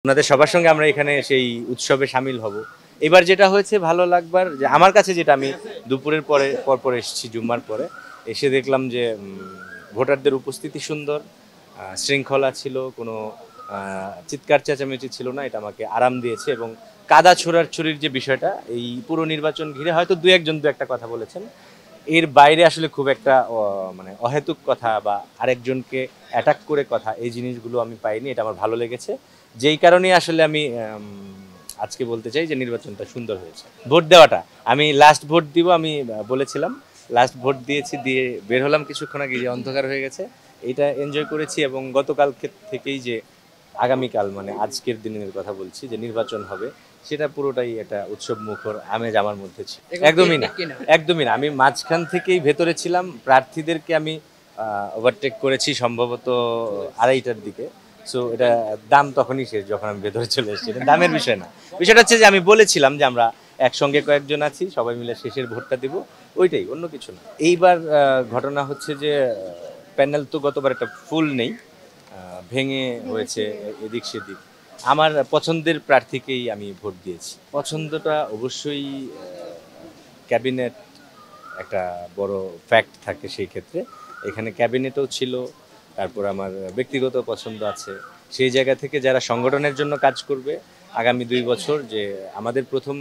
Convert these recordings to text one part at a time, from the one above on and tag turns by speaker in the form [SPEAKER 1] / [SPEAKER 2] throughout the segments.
[SPEAKER 1] ওনাদের সবার সঙ্গে আমরা এখানে সেই উৎসবে শামিল হব। এবার যেটা হয়েছে ভালো লাগবার যে আমার কাছে যেটা আমি দুপুরের পর এসেছি জুম্মার পরে এসে দেখলাম যে ভোটারদের উপস্থিতি সুন্দর, শৃঙ্খলা ছিল, কোনো চিৎকার চেঁচামেচি ছিল না। এটা আমাকে আরাম দিয়েছে এবং কাদা ছোড়াছুড়ির যে বিষয়টা এই পুরো নির্বাচন ঘিরে হয়তো দু একটা কথা বলেছেন, এর বাইরে আসলে খুব একটা মানে অহেতুক কথা বা আরেকজনকে অ্যাটাক করে কথা এই জিনিসগুলো আমি পাইনি। এটা আমার ভালো লেগেছে, যেই কারণে আসলে আমি আজকে বলতে চাই যে নির্বাচনটা সুন্দর হয়েছে। ভোট দেওয়াটা আমি লাস্ট ভোট দিব, আমি বলেছিলাম লাস্ট ভোট দিয়েছি, দিয়ে বের হলাম কিছুক্ষণ আগে, যে অন্ধকার হয়ে গেছে এইটা এনজয় করেছি। এবং গতকাল থেকেই যে আগামীকাল মানে আজকের দিনের কথা বলছি যে নির্বাচন হবে, সেটা পুরোটাই একটা উৎসব মুখর আমেজ আমার মধ্যে ছিল। একদমই না, একদমই না। আমি মাঝখান থেকেই ভেতরে ছিলাম, প্রার্থীদেরকে আমি ওভারটেক করেছি সম্ভবত 2:30টার দিকে। সো এটা দাম তখনই শেষ যখন আমি ভেতরে চলে এসেছি। দামের বিষয় না, বিষয়টা হচ্ছে যে আমি বলেছিলাম যে আমরা একসঙ্গে কয়েকজন আছি, সবাই মিলে শেষের ভোটটা দিব, ওইটাই, অন্য কিছু না। এইবার ঘটনা হচ্ছে যে প্যানেল তো গতবার একটা ফুল নেই, ভেঙে হয়েছে এদিক সেদিক। আমার পছন্দের প্রার্থীকেই আমি ভোট দিয়েছি। পছন্দটা অবশ্যই ক্যাবিনেট একটা বড় ফ্যাক্ট থাকে সেই ক্ষেত্রে। এখানে ক্যাবিনেটও ছিল, তারপর আমার ব্যক্তিগত পছন্দ আছে। সেই জায়গা থেকে যারা সংগঠনের জন্য কাজ করবে আগামী 2 বছর, যে আমাদের প্রথম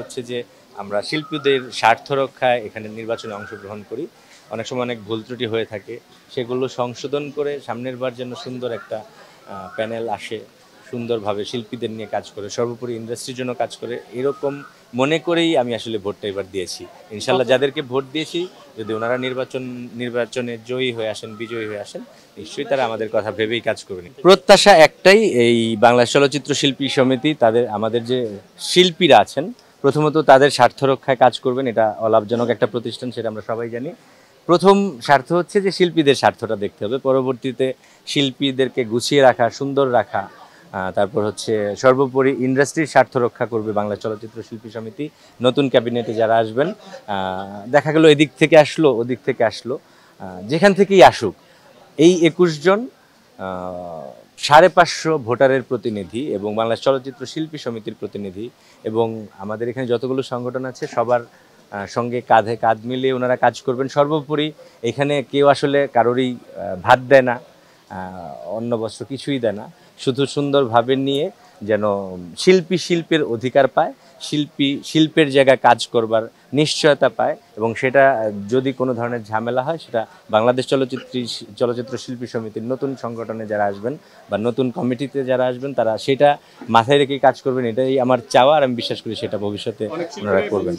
[SPEAKER 1] হচ্ছে যে আমরা শিল্পীদের স্বার্থ রক্ষায় এখানে নির্বাচনে অংশগ্রহণ করি। অনেক সময় অনেক ভুল ত্রুটি হয়ে থাকে, সেগুলো সংশোধন করে সামনের বার যেন সুন্দর একটা প্যানেল আসে, সুন্দরভাবে শিল্পীদের নিয়ে কাজ করে, সর্বোপরি ইন্ডাস্ট্রির জন্য কাজ করে, এরকম মনে করেই আমি আসলে ভোটটা এবার দিয়েছি। ইনশাল্লাহ যাদেরকে ভোট দিয়েছি, যদি ওনারা নির্বাচনে জয়ী হয়ে আসেন, বিজয়ী হয়ে আসেন, নিশ্চয়ই তারা আমাদের কথা ভেবেই কাজ করবেন। প্রত্যাশা একটাই, এই বাংলাদেশ চলচ্চিত্র শিল্পী সমিতি তাদের আমাদের যে শিল্পীরা আছেন প্রথমত তাদের স্বার্থ রক্ষায় কাজ করবেন। এটা অলাভজনক একটা প্রতিষ্ঠান, সেটা আমরা সবাই জানি। প্রথম স্বার্থ হচ্ছে যে শিল্পীদের স্বার্থটা দেখতে হবে, পরবর্তীতে শিল্পীদেরকে গুছিয়ে রাখা, সুন্দর রাখা, তারপর হচ্ছে সর্বোপরি ইন্ডাস্ট্রির স্বার্থ রক্ষা করবে বাংলা চলচ্চিত্র শিল্পী সমিতি। নতুন ক্যাবিনেটে যারা আসবেন, দেখা গেল এদিক থেকে আসলো, ওদিক থেকে আসলো, যেখান থেকেই আসুক, এই 21 জন 550 ভোটারের প্রতিনিধি এবং বাংলাদেশ চলচ্চিত্র শিল্পী সমিতির প্রতিনিধি এবং আমাদের এখানে যতগুলো সংগঠন আছে সবার সঙ্গে কাঁধে কাঁধ মিলিয়ে ওনারা কাজ করবেন। সর্বোপরি এখানে কেউ আসলে কারোরই ভাত দেয় না, অন্য বস্ত্র কিছুই দেয় না, শুধু সুন্দরভাবে নিয়ে যেন শিল্পী শিল্পের অধিকার পায়, শিল্পী শিল্পের জায়গায় কাজ করবার নিশ্চয়তা পায়। এবং সেটা যদি কোনো ধরনের ঝামেলা হয়, সেটা বাংলাদেশ চলচ্চিত্র শিল্পী সমিতির নতুন সংগঠনে যারা আসবেন বা নতুন কমিটিতে যারা আসবেন, তারা সেটা মাথায় রেখে কাজ করবেন। এটাই আমার চাওয়া, আর আমি বিশ্বাস করি সেটা ভবিষ্যতে ওনারা করবেন।